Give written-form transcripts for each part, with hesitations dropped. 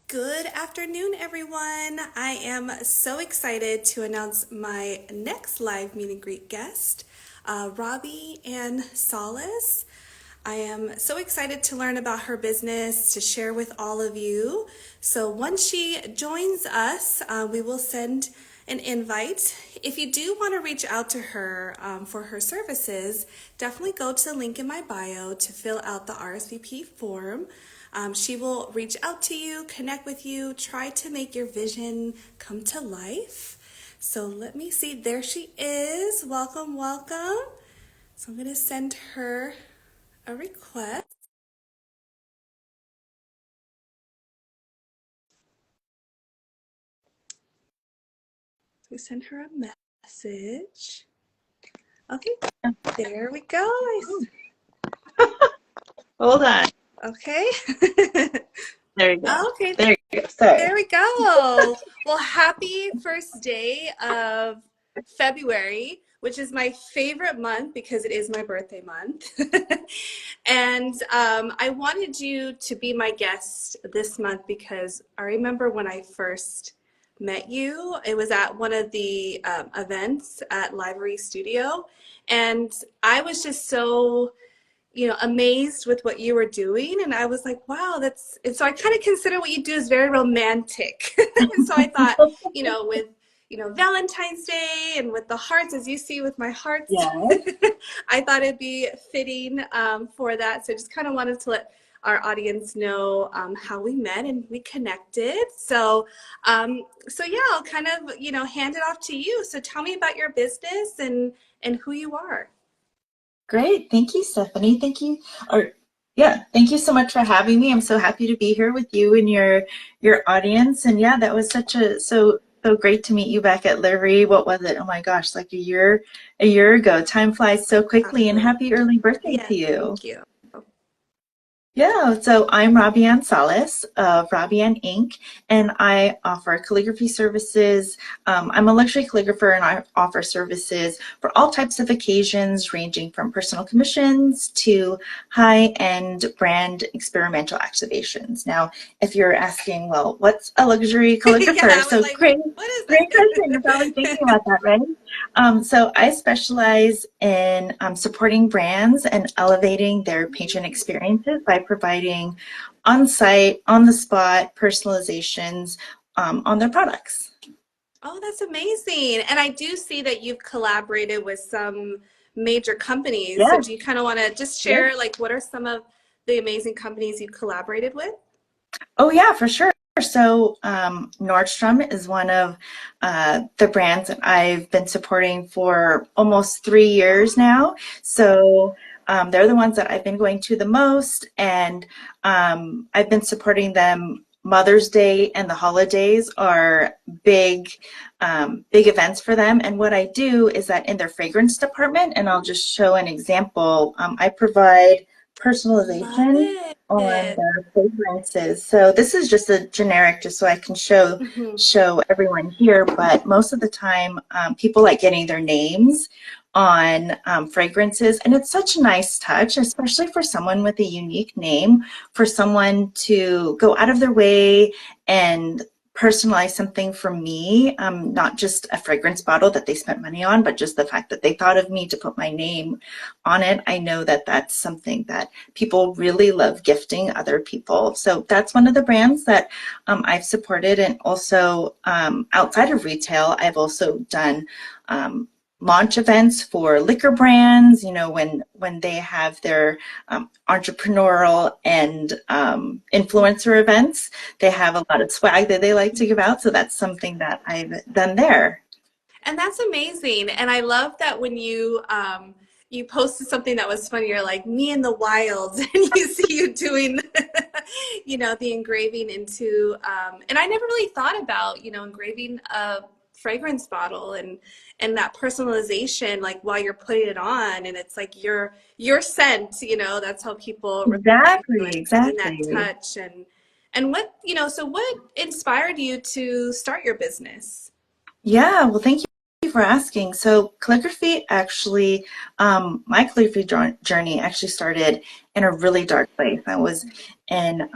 Good afternoon, everyone. I am so excited to announce my next live meet and greet guest, Robi Ann Sales. I am so excited to learn about her business to share with all of you. So once she joins us, we will send an invite. If you do want to reach out to her for her services, definitely go to the link in my bio to fill out the RSVP form. She will reach out to you, connect with you, try to make your vision come to life. So let me see. There she is. Welcome, welcome. So I'm going to send her a request. We send her a message. Okay, there we go. Hold on. Okay. There you go. Okay, There you go. Sorry. there we go. Well, happy first day of February, which is my favorite month because it is my birthday month. And I wanted you to be my guest this month because I remember when I first met you, it was at one of the events at Library Studio. And I was just so amazed with what you were doing. And I was like, wow, and so I kind of consider what you do as very romantic. And so I thought, with, Valentine's Day and with the hearts, as you see with my hearts, Yeah. I thought it'd be fitting for that. So just kind of wanted to let our audience know how we met and we connected. So yeah, I'll kind of, hand it off to you. So tell me about your business and who you are. Great. Thank you, Stephanie. Thank you so much for having me. I'm so happy to be here with you and your audience. And yeah, that was so great to meet you back at Livery. What was it? Oh my gosh, like a year ago. Time flies so quickly, and Absolutely. happy early birthday Yeah, to you. thank you. Yeah, so I'm Robi Ann Sales of Robi Ann Inc., and I offer calligraphy services. I'm a luxury calligrapher, and I offer services for all types of occasions, ranging from personal commissions to high-end brand experiential activations. Now, if you're asking, well, what's a luxury Yeah, calligrapher? I was So like, great, what is great question. that? You're probably thinking about that, right? So I specialize in supporting brands and elevating their patron experiences by providing on-site, on-the-spot personalizations on their products. Oh, that's amazing. And I do see that you've collaborated with some major companies. So Yes, do you kind of want to just yes. share, like, what are some of the amazing companies you've collaborated with? Oh yeah, for sure. So Nordstrom is one of the brands that I've been supporting for almost 3 years now. So they're the ones that I've been going to the most, and I've been supporting them. Mother's Day and the holidays are big events for them. And what I do is that in their fragrance department, and I'll just show an example, I provide Love personalization on it. their fragrances. So this is just a generic, just so I can show Mhm. show everyone here. But most of the time, people like getting their names on fragrances, and it's such a nice touch, especially for someone with a unique name, for someone to go out of their way and personalize something for me, not just a fragrance bottle that they spent money on, but just the fact that they thought of me to put my name on it. I know that that's something that people really love gifting other people. So that's one of the brands that I've supported. And also outside of retail, I've also done launch events for liquor brands, when they have their entrepreneurial and influencer events, they have a lot of swag that they like to give out. So that's something that I've done there. And that's amazing. And I love that when you posted something that was funny, you're like me in the wilds, and you see you doing the engraving into and I never really thought about, engraving a fragrance bottle and that personalization like while you're putting it on, and it's like your scent, that's how people remember you Exactly, and having that exactly. touch. And what, so what inspired you to start your business? Yeah, well, thank you for asking. So calligraphy actually, my calligraphy journey actually started in a really dark place. I was in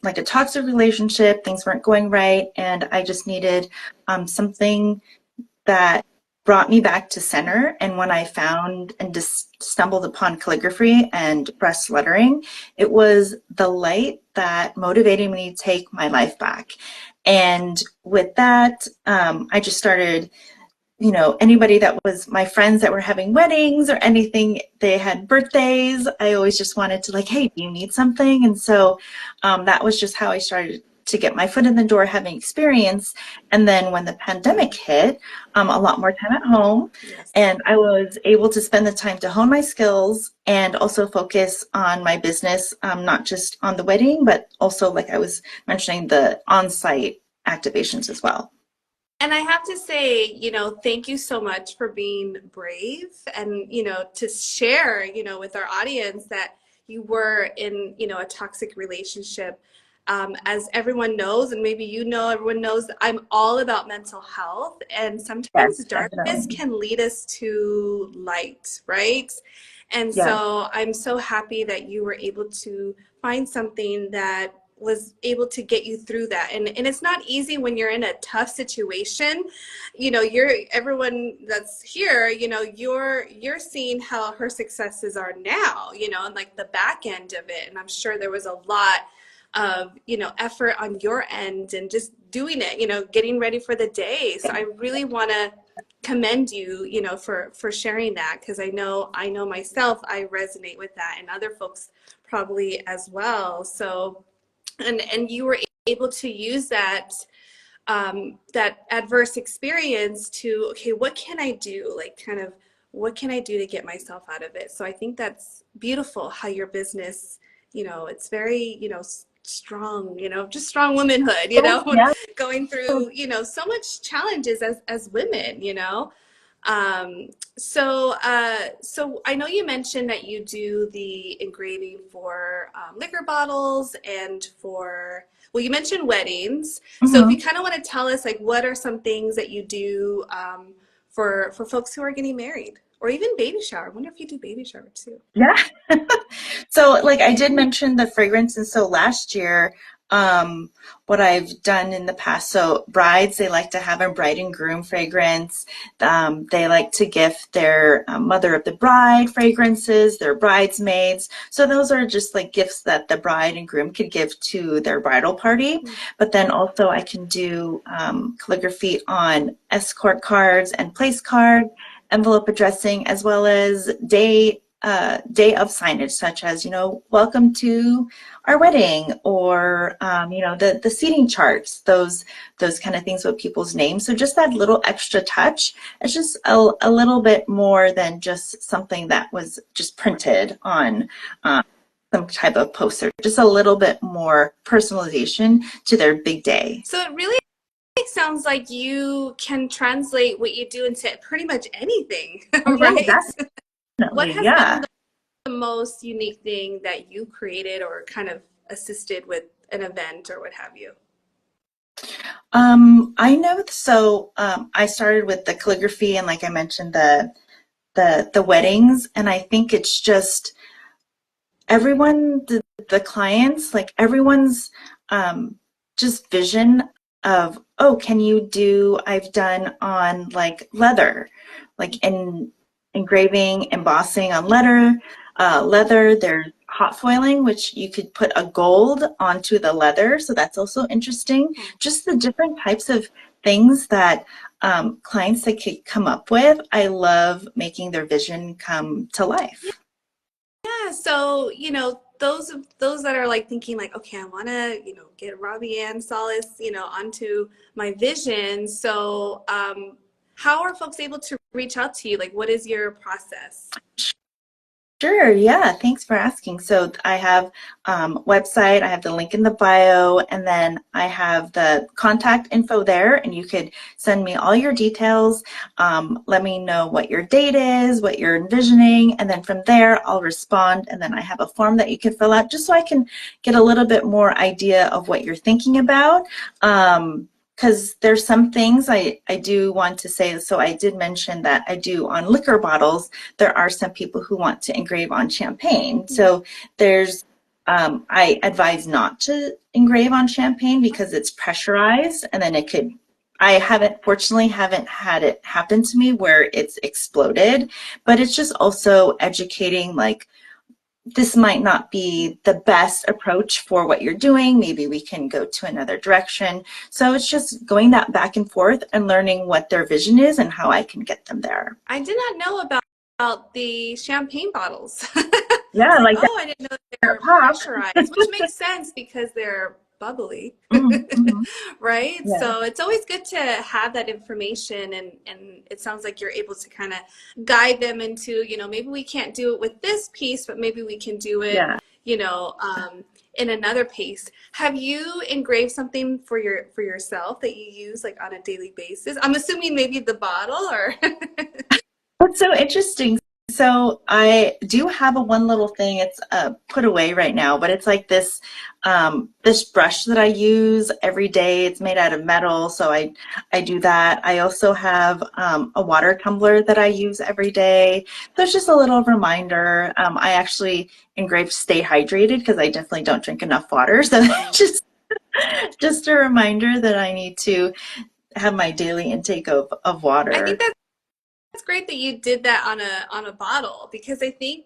like a toxic relationship. Things weren't going right, and I just needed something that brought me back to center. And when I found and just stumbled upon calligraphy and brush lettering, it was the light that motivated me to take my life back. And with that, I just started, anybody that was my friends that were having weddings or anything, they had birthdays. I always just wanted to like, hey, do you need something? And so that was just how I started to get my foot in the door, having experience. And then when the pandemic hit, a lot more time at home, Yes. and I was able to spend the time to hone my skills and also focus on my business, not just on the wedding, but also, like I was mentioning, the on-site activations as well. And I have to say, thank you so much for being brave and, to share, with our audience that you were in, a toxic relationship. As everyone knows, and maybe everyone knows, I'm all about mental health, and Yes, sometimes darkness definitely. can lead us to light, right? And Yes. so I'm so happy that you were able to find something that was able to get you through that. And it's not easy when you're in a tough situation. You're everyone that's here, you're seeing how her successes are now, and like the back end of it. And I'm sure there was a lot of, effort on your end and just doing it, getting ready for the day. So I really want to commend you, for sharing that, because I know myself, I resonate with that, and other folks probably as well. So and you were able to use that adverse experience to, okay, what can I do, like kind of what can I do to get myself out of it. So I think that's beautiful how your business, it's very, strong, just strong womanhood, Oh, yeah. going through, so much challenges as women, so I know you mentioned that you do the engraving for liquor bottles and for, well, you mentioned weddings. So if you Mhm. kind of want to tell us, like, what are some things that you do for folks who are getting married, or even baby shower? I wonder if you do baby shower too. Yeah. So, like I did mention the fragrance, and so last year, what I've done in the past, so brides, they like to have a bride and groom fragrance. They like to gift their mother of the bride fragrances, their bridesmaids. So those are just like gifts that the bride and groom could give to their bridal party. But then also I can do calligraphy on escort cards and place cards, envelope addressing, as well as day of signage, such as, welcome to our wedding, or the seating charts, those kind of things with people's names. So just that little extra touch. It's just a little bit more than just something that was just printed on some type of poster. Just a little bit more personalization to their big day. So it really sounds like you can translate what you do into pretty much anything, Oh yeah, right? What definitely. has been Yeah. the most unique thing that you created or kind of assisted with an event or what have you? I know. So I started with the calligraphy, and like I mentioned, the weddings, and I think it's just everyone, the clients, like everyone's um, just vision of, oh, can you do, I've done on like leather, like in engraving, embossing on leather. There's hot foiling, which you could put a gold onto the leather. So that's also interesting. Just the different types of things that clients that could come up with. I love making their vision come to life. Yeah, so those that are like thinking like, okay, I want to get Robi Ann Sales onto my vision. So how are folks able to reach out to you? Like, what is your process? Sure, yeah, thanks for asking. So I have website, I have the link in the bio, and then I have the contact info there, and you could send me all your details. Let me know what your date is, what you're envisioning, and then from there I'll respond, and then I have a form that you can fill out just so I can get a little bit more idea of what you're thinking about. because there's some things I do want to say. So I did mention that I do on liquor bottles. There are some people who want to engrave on champagne. So there's I advise not to engrave on champagne because it's pressurized and then it could. I haven't, fortunately, haven't had it happen to me where it's exploded, but it's just also educating like this might not be the best approach for what you're doing. Maybe we can go to another direction. So it's just going that back and forth and learning what their vision is and how I can get them there. I did not know about the champagne bottles. I Yeah, was like, like oh, I didn't know that they're pop. pressurized, which makes sense because they're bubbly, Mm-hmm. right? Yeah, So it's always good to have that information, and it sounds like you're able to kind of guide them into, maybe we can't do it with this piece, but maybe we can do it, yeah. in another piece. Have you engraved something for yourself that you use like on a daily basis? I'm assuming maybe the bottle or That's so interesting. So I do have a one little thing. It's put away right now, but it's like this brush that I use every day. It's made out of metal, so I do that. I also have a water tumbler that I use every day. So it's just a little reminder. I actually engraved "Stay hydrated" because I definitely don't drink enough water. So just a reminder that I need to have my daily intake of I think water. that's great that you did that on a bottle because I think,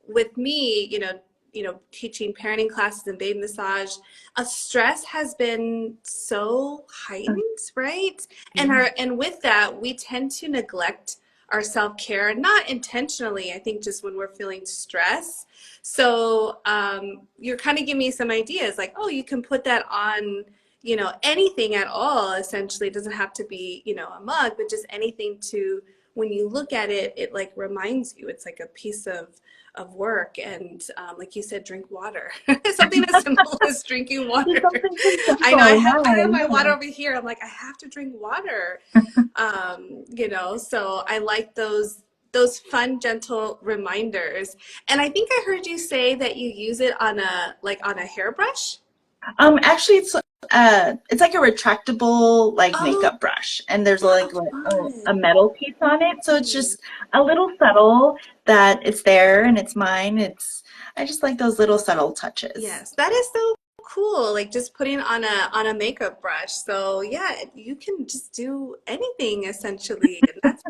with me, teaching parenting classes and baby massage, stress has been so heightened, right? And with that, we tend to neglect our self-care, not intentionally, I think just when we're feeling stress. So you're kind of giving me some ideas like, oh, you can put that on anything at all. Essentially, it doesn't have to be a mug, but just anything to when you look at it, it like reminds you it's like a piece of work. And like you said, drink water. Something as simple as drinking Just water. something so I know simple. I have Yeah, my water yeah. over here. I'm like, I have to drink water. So I like those fun, gentle reminders. And I think I heard you say that you use it on a hairbrush. Actually, it's like a retractable like Oh, makeup brush, and there's oh, like fun. a metal piece on it, so it's Hmm. just a little subtle that it's there and it's mine. I just like those little subtle touches. Yes, that is so cool. Like just putting on a makeup brush. So yeah, you can just do anything essentially. And that's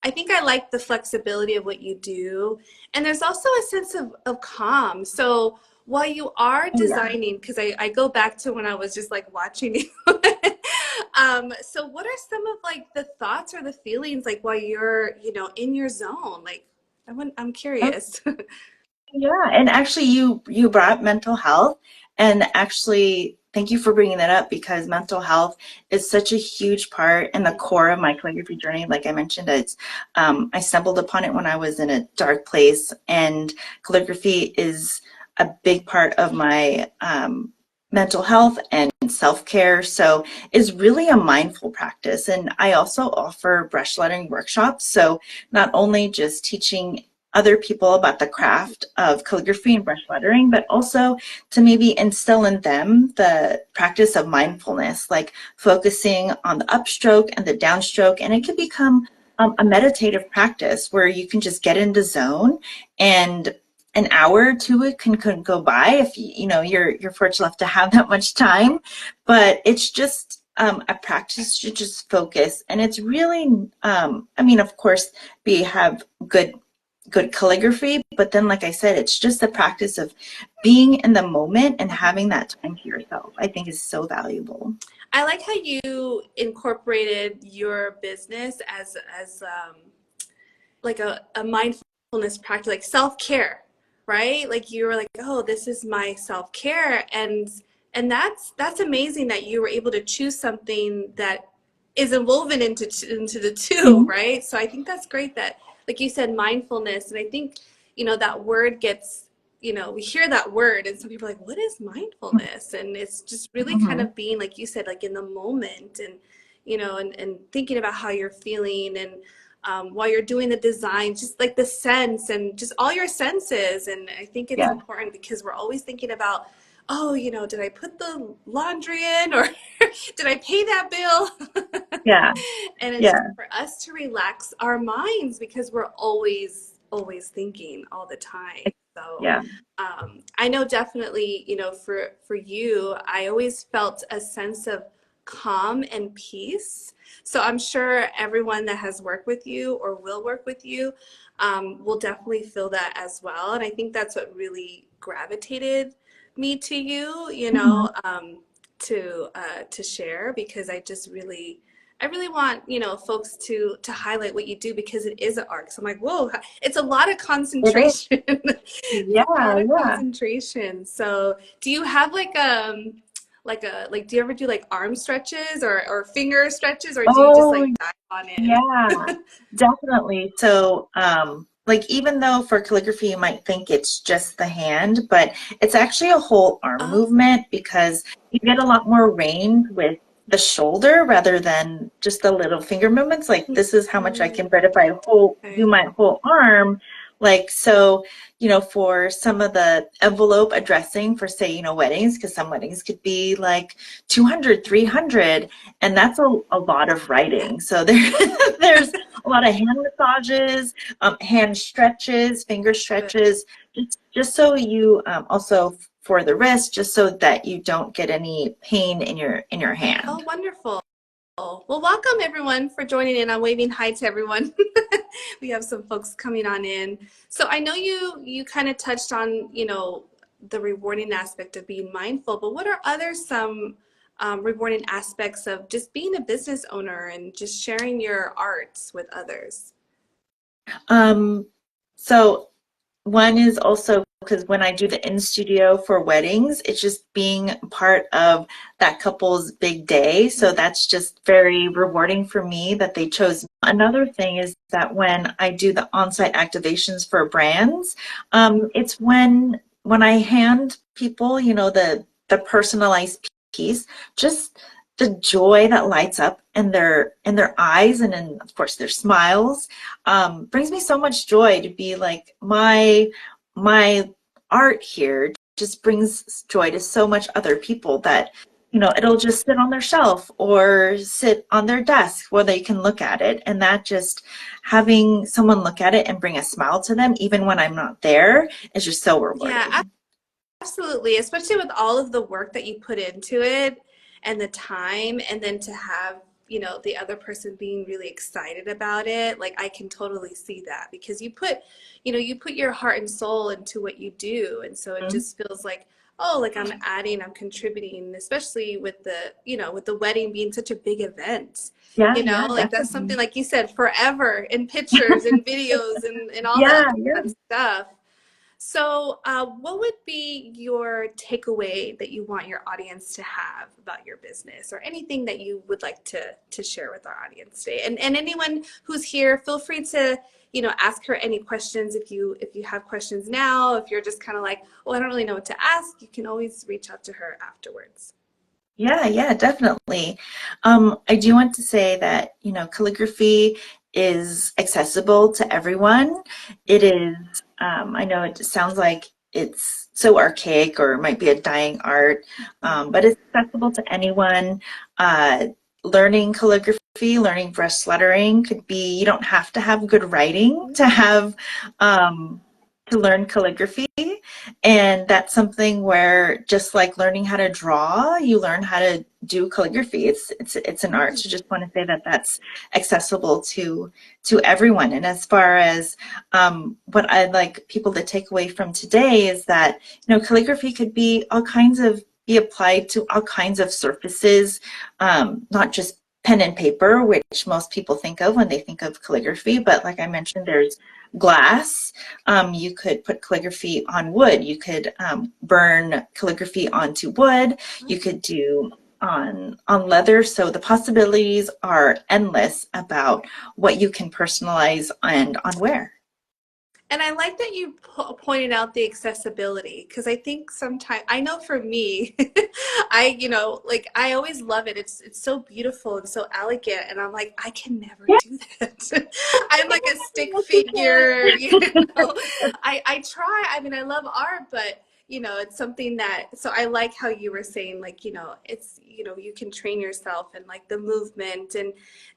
I think I like the flexibility of what you do. And there's also a sense of calm. So while you are Oh yeah. designing, because I go back to when I was just like watching you. So what are some of like the thoughts or the feelings like while you're, in your zone? Like I'm curious. Yeah, and actually you brought up mental health, and actually thank you for bringing that up because mental health is such a huge part and the core of my calligraphy journey. Like I mentioned, I stumbled upon it when I was in a dark place, and calligraphy is a big part of my mental health and self-care. So it's really a mindful practice, and I also offer brush lettering workshops. So not only just teaching other people about the craft of calligraphy and brush lettering, but also to maybe instill in them the practice of mindfulness, like focusing on the upstroke and the downstroke. And it can become a meditative practice where you can just get into zone, and an hour or two it can go by if you're fortunate enough to have that much time. But it's just a practice to just focus, and it's really I mean, of course, we have good calligraphy, but then like I said, it's just the practice of being in the moment and having that time to yourself, I think is so valuable. I like how you incorporated your business as like a mindfulness practice, like self-care, right? Like you were like, oh, this is my self-care, and that's amazing that you were able to choose something that is woven into the two, Mhm. right? So I think that's great that, like you said, mindfulness, and I think that word gets we hear that word and some people are like, what is mindfulness? And it's just really kind Mhm. of being, like you said, like in the moment, and and thinking about how you're feeling, and while you're doing the design, just like the sense and just all your senses. And I think it's Yeah. important because we're always thinking about, oh, did I put the laundry in or Did I pay that bill? Yeah, And it's just yeah, for us to relax our minds because we're always thinking all the time. So yeah. I know definitely, for you, I always felt a sense of calm and peace. So I'm sure everyone that has worked with you or will work with you will definitely feel that as well. And I think that's what really gravitated me to you, Mhm. to share because I really want, folks to highlight what you do because it is an art. So I'm like, whoa, it's a lot of It is. concentration. It's a Yeah, lot of yeah. concentration. So do you have like do you ever do like arm stretches or finger stretches or do you just Oh, like dive on in? yeah, definitely. So, like even though for calligraphy you might think it's just the hand, but it's actually a whole arm Oh, movement because you get a lot more range with the shoulder rather than just the little finger movements. Like this is how much I mm, can, but if I do okay. my whole arm, like so, for some of the envelope addressing for say, weddings, because some weddings could be like 200, 300. And that's a lot of Yeah. writing. So there's a lot of hand massages, hand stretches, finger Good. stretches, just so you also for the wrist, just so that you don't get any pain in your Oh, hand. wonderful. Well, welcome everyone for joining in. I'm waving hi to everyone. We have some folks coming on in. So I know you kind of touched on, the rewarding aspect of being mindful, but what are other some rewarding aspects of just being a business owner and just sharing your arts with others? Um, so one is also because when I do the in studio for weddings, it's just being part of that couple's big day. So that's just very rewarding for me that they chose. Another thing is that when I do the on-site activations for brands, it's when I hand people, the personalized piece, just the joy that lights up in their eyes and in of course their smiles brings me so much joy to be like my art here just brings joy to so much other people that it'll just sit on their shelf or sit on their desk where they can look at it, and that just having someone look at it and bring a smile to them even when I'm not there is just so Yeah, rewarding. absolutely, especially with all of the work that you put into it and the time, and then to have, the other person being really excited about it. Like I can totally see that because you put your heart and soul into what you do. And so it Mhm. just feels like, oh, like I'm adding, I'm contributing, especially with the wedding being such a big event. Yeah, yeah, Like that's something definitely. like you said, forever in pictures and videos and all that Yeah, yeah. fun stuff. So, what would be your takeaway that you want your audience to have about your business, or anything that you would like to share with our audience today? And anyone who's here, feel free to ask her any questions if you have questions now. If you're just kind of like, oh, I don't really know what to ask, you can always reach out to her afterwards. Yeah, yeah, definitely. I do want to say that, calligraphy is accessible to everyone. It is, I know it sounds like it's so archaic or it might be a dying art, but it's accessible to anyone. Uh, Learning calligraphy, learning brush lettering could be, you don't have to have good writing um, to learn calligraphy. And that's something where just like learning how to draw, you learn how to do calligraphy. It's an art. So just want to say that that's accessible to everyone. And as far as what I'd like people to take away from today is that calligraphy could be applied to all kinds of surfaces, not just pen and paper, which most people think of when they think of calligraphy. But like I mentioned, there's glass. You could put calligraphy on wood. You could burn calligraphy onto wood. You could do on leather. So the possibilities are endless about what you can personalize and on where. And I like that you pointed out the accessibility because I think sometimes I know for me, like I always love it. It's so beautiful and so elegant, and I'm like I can never Yeah, do that. I'm like a stick yes, you figure. I try. I mean, I love art, but it's something that, so I like how you were saying, like, it's, you can train yourself and like the movement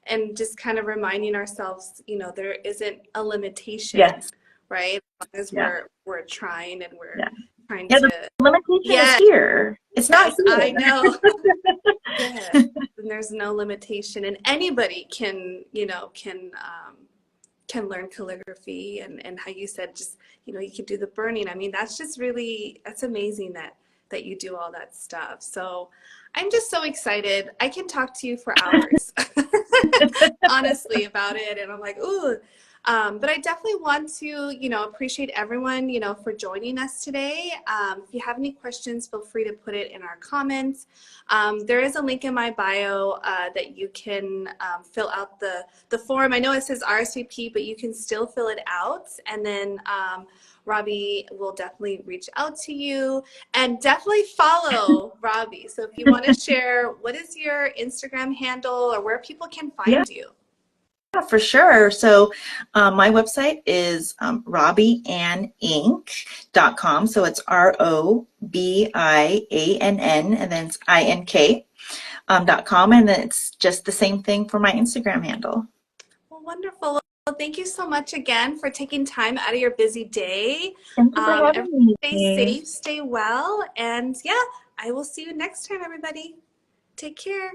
and just kind of reminding ourselves, there isn't a limitation, Yes. right? As long as Yeah. we're trying and we're Yeah. trying Yeah. The to, limitation is yes, here. It's not I here. know. Yes. And there's no limitation and anybody can learn calligraphy and how you said just you can do the burning. I mean, that's just really, that's amazing that you do all that stuff. So I'm just so excited. I can talk to you for hours honestly about it, and I'm like, ooh. But I definitely want to, appreciate everyone, for joining us today. If you have any questions, feel free to put it in our comments. There is a link in my bio that you can fill out the form. I know it says RSVP, but you can still fill it out. And then Robbie will definitely reach out to you, and definitely follow Robbie. So if you want to share, what is your Instagram handle or where people can Yeah. find you? Yeah, for sure. So my website is robianninc.com. So it's ROBIANN and then it's INK .com. And then it's just the same thing for my Instagram handle. Well, wonderful. Well, thank you so much again for taking time out of your busy day. Thank you for Everybody having stay me. safe, stay well, and yeah, I will see you next time, everybody. Take care.